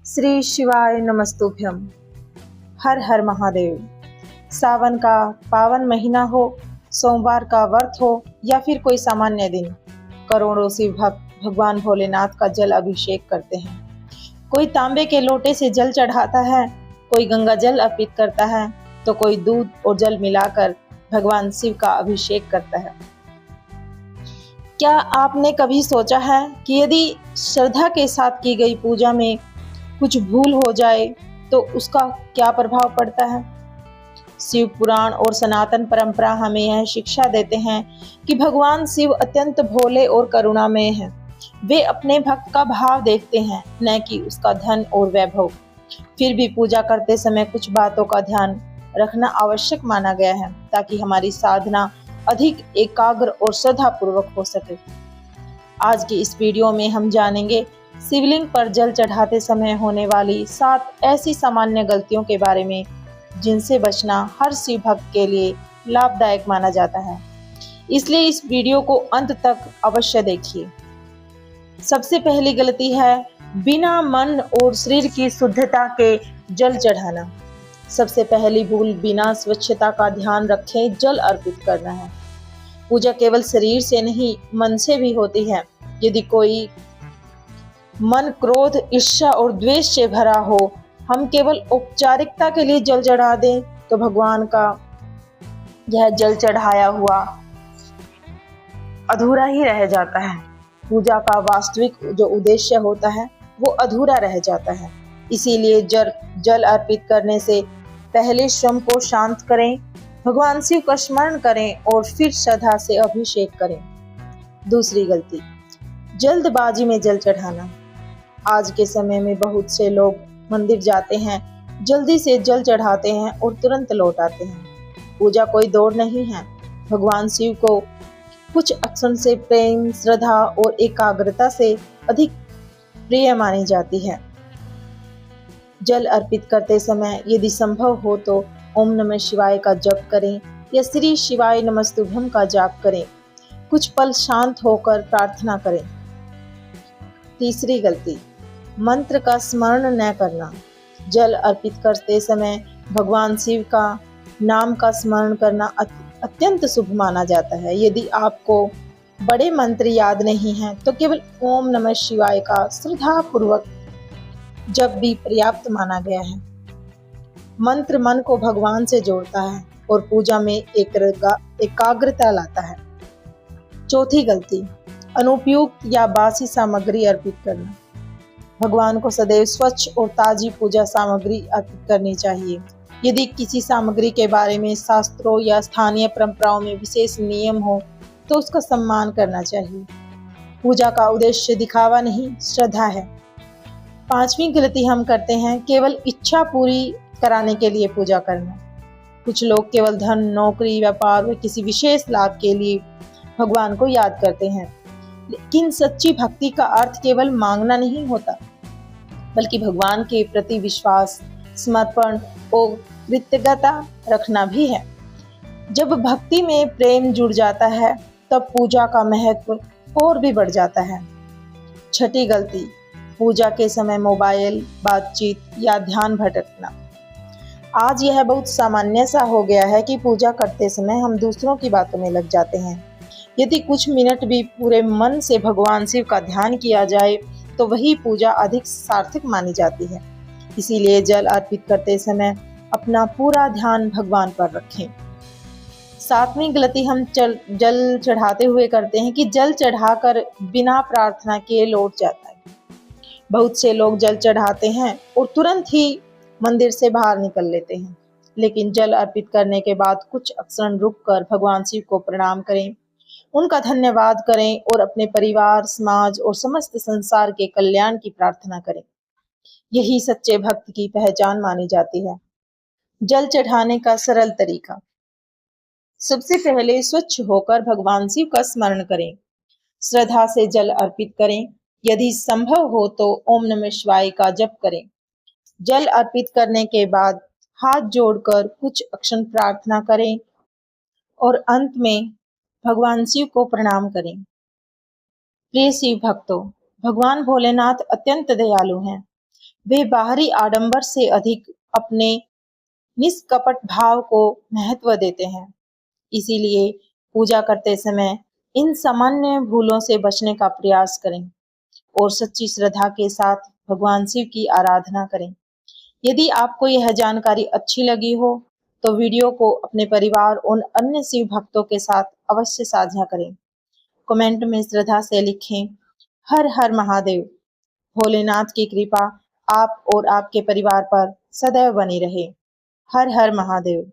श्री शिवाय नमस्तुभ्यम। हर हर महादेव। सावन का पावन महीना हो, सोमवार का व्रत हो या फिर कोई सामान्य दिन, करोड़ों शिव भक्त भगवान भोलेनाथ का जल अभिषेक करते हैं। कोई तांबे के लोटे से जल चढ़ाता है, कोई गंगा जल अर्पित करता है, तो कोई दूध और जल मिलाकर भगवान शिव का अभिषेक करता है। क्या आपने कभी सोचा है कि यदि श्रद्धा के साथ की गई पूजा में कुछ भूल हो जाए तो उसका क्या प्रभाव पड़ता है? शिव पुराण और सनातन परंपरा हमें यह शिक्षा देते हैं कि भगवान शिव अत्यंत भोले और करुणामय हैं। वे अपने भक्त का भाव देखते हैं, न कि उसका धन और वैभव। फिर भी पूजा करते समय कुछ बातों का ध्यान रखना आवश्यक माना गया है, ताकि हमारी साधना अधिक एकाग्र और श्रद्धा पूर्वक हो सके। आज की इस वीडियो में हम जानेंगे शिवलिंग पर जल चढ़ाते समय होने वाली 7 ऐसी सामान्य गलतियों के बारे में, जिनसे बचना हर शिव भक्त के लिए लाभदायक माना जाता है। इसलिए इस वीडियो को अंत तक अवश्य देखिए। सबसे पहली गलती है बिना मन और शरीर की शुद्धता के जल चढ़ाना। सबसे पहली भूल बिना स्वच्छता का ध्यान रखे जल अर्पित करना है। पूजा केवल शरीर से नहीं, मन से भी होती है। यदि कोई मन क्रोध, ईर्ष्या और द्वेष से भरा हो, हम केवल औपचारिकता के लिए जल चढ़ा दें, तो भगवान का यह जल चढ़ाया हुआ अधूरा ही रह जाता है। पूजा का वास्तविक जो उद्देश्य होता है वो अधूरा रह जाता है। इसीलिए जल अर्पित करने से पहले स्वयं को शांत करें, भगवान शिव का स्मरण करें और फिर श्रद्धा से अभिषेक करें। दूसरी गलती, जल्दबाजी में जल चढ़ाना। आज के समय में बहुत से लोग मंदिर जाते हैं, जल्दी से जल चढ़ाते हैं और तुरंत लौट आते हैं। पूजा कोई दौड़ नहीं है। भगवान शिव को कुछ अक्षण से प्रेम, श्रद्धा और एकाग्रता से अधिक प्रिय मानी जाती है। जल अर्पित करते समय यदि संभव हो तो ओम नमः शिवाय का जप करें या श्री शिवाय नमस्तुभ्यम का जाप करें। कुछ पल शांत होकर प्रार्थना करें। तीसरी गलती, मंत्र का स्मरण न करना। जल अर्पित करते समय भगवान शिव का नाम का स्मरण करना अत्यंत शुभ माना जाता है। यदि आपको बड़े मंत्र याद नहीं हैं, तो केवल ओम नमः शिवाय का श्रद्धा पूर्वक जप भी पर्याप्त माना गया है। मंत्र मन को भगवान से जोड़ता है और पूजा में एकाग्रता लाता है। चौथी गलती, अनुपयुक्त या बासी सामग्री अर्पित करना। भगवान को सदैव स्वच्छ और ताजी पूजा सामग्री अर्पित करनी चाहिए। यदि किसी सामग्री के बारे में शास्त्रों या स्थानीय परंपराओं में विशेष नियम हो, तो उसका सम्मान करना चाहिए। पूजा का उद्देश्य दिखावा नहीं, श्रद्धा है। पांचवी गलती हम करते हैं केवल इच्छा पूरी कराने के लिए पूजा करना। कुछ लोग केवल धन, नौकरी, व्यापार व किसी विशेष लाभ के लिए भगवान को याद करते हैं। लेकिन सच्ची भक्ति का अर्थ केवल मांगना नहीं होता, बल्कि भगवान के प्रति विश्वास, समर्पण और कृतज्ञता रखना भी है। जब भक्ति में प्रेम जुड़ जाता है, तब पूजा का महत्व और भी बढ़ जाता है। छठी गलती, पूजा के समय मोबाइल, बातचीत या ध्यान भटकना। आज यह बहुत सामान्य सा हो गया है कि पूजा करते समय हम दूसरों की बातों में लग जाते हैं। यदि कुछ मिनट भी पूरे मन से भगवान शिव का ध्यान किया जाए, तो वही पूजा अधिक सार्थक मानी जाती है। इसीलिए जल अर्पित करते समय अपना पूरा ध्यान भगवान पर रखें। सातवीं गलती हम जल चढ़ाते हुए करते हैं कि जल चढ़ाकर बिना प्रार्थना किए लौट जाता है। बहुत से लोग जल चढ़ाते हैं और तुरंत ही मंदिर से बाहर निकल लेते हैं, लेकिन जल अर्पित करने के बाद कुछ क्षण रुककर भगवान शिव को प्रणाम करें, उनका धन्यवाद करें और अपने परिवार, समाज और समस्त संसार के कल्याण की प्रार्थना करें। यही सच्चे भक्त की पहचान मानी जाती है। जल चढ़ाने का सरल तरीका, सबसे पहले स्वच्छ होकर भगवान शिव का स्मरण करें। श्रद्धा से जल अर्पित करें। यदि संभव हो तो ओम नमः शिवाय का जप करें। जल अर्पित करने के बाद हाथ जोड़कर कुछ क्षण प्रार्थना करें और अंत में भगवान शिव को प्रणाम करें। प्रिय शिव भक्तों, भगवान भोलेनाथ अत्यंत दयालु हैं। वे बाहरी आडंबर से अधिक अपने निष्कपट भाव को महत्व देते हैं। इसीलिए पूजा करते समय इन सामान्य भूलों से बचने का प्रयास करें और सच्ची श्रद्धा के साथ भगवान शिव की आराधना करें। यदि आपको यह जानकारी अच्छी लगी हो तो वीडियो को अपने परिवार और अन्य शिव भक्तों के साथ अवश्य साझा करें। कमेंट में श्रद्धा से लिखें, हर हर महादेव। भोलेनाथ की कृपा आप और आपके परिवार पर सदैव बनी रहे। हर हर महादेव।